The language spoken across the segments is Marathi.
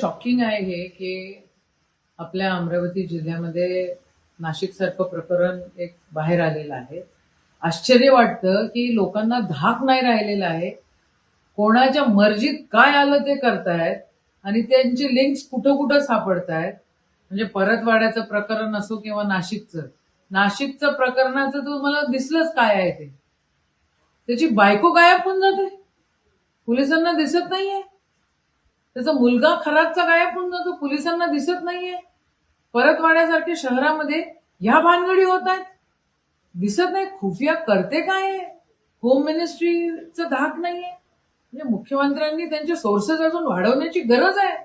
शॉकिंग आहे हे की आपल्या अमरावती जिल्ह्यामध्ये नाशिक सारखं प्रकरण एक बाहेर आलेलं आहे. आश्चर्य वाटतं की लोकांना धाक नाही राहिलेला आहे. कोणाच्या मर्जीत काय आलं ते करतायत आणि त्यांची लिंक्स कुठं कुठं सापडतायत. म्हणजे परतवाड्याचं प्रकरण असो किंवा नाशिकचं प्रकरणाचं तुम्हाला दिसलंच काय आहे ते. त्याची बायको गायब होऊन जाते, पोलिसांना दिसत नाहीये. त्याचा मुलगा खराबचा गायब होऊन जातो, पोलिसांना दिसत नाहीये. परतवाड्यासारख्या शहरामध्ये ह्या भानगडी होत आहेत, दिसत नाही. खुफिया करते काय आहे? होम मिनिस्ट्रीचं धाक नाहीये. म्हणजे मुख्यमंत्र्यांनी त्यांचे सोर्सेस अजून वाढवण्याची गरज आहे.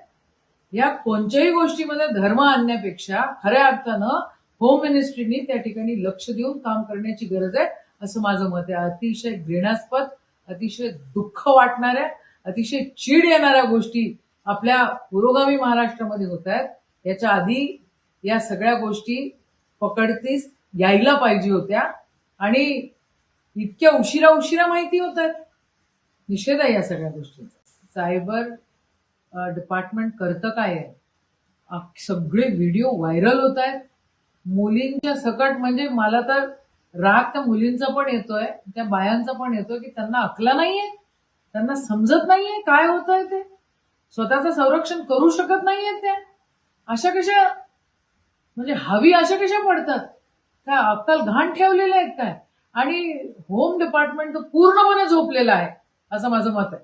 या कोणत्याही गोष्टीमध्ये धर्म आणण्यापेक्षा खऱ्या अर्थानं होम मिनिस्ट्रीनी त्या ठिकाणी लक्ष देऊन काम करण्याची गरज आहे, असं माझं मत आहे. अतिशय घृणास्पद, अतिशय दुःख वाटणाऱ्या, अतिशय चीड येणाऱ्या गोष्टी आपल्या पुरोगामी महाराष्ट्रामध्ये होत आहेत. याच्या आधी या सगळ्या गोष्टी पकडतीस यायला पाहिजे होत्या आणि इतक्या उशिरा माहिती होत आहेत. निषेध आहे या सगळ्या गोष्टींचा. सायबर डिपार्टमेंट करतं काय आहे? सगळे व्हिडिओ व्हायरल होत आहेत मुलींच्या सकट. म्हणजे मला तर राग त्या मुलींचा पण येतोय, त्या बायांचा पण येतोय की त्यांना अकला नाहीये, त्यांना समजत नाहीये काय होत आहे ते, स्वतःचं संरक्षण करू शकत नाहीयेत त्या. अशा कशा, म्हणजे हवी अशा कशा पडतात? काय अक्कल घाण ठेवलेल्या आहेत काय? आणि होम डिपार्टमेंट तर पूर्णपणे झोपलेलं आहे असं माझं मत आहे.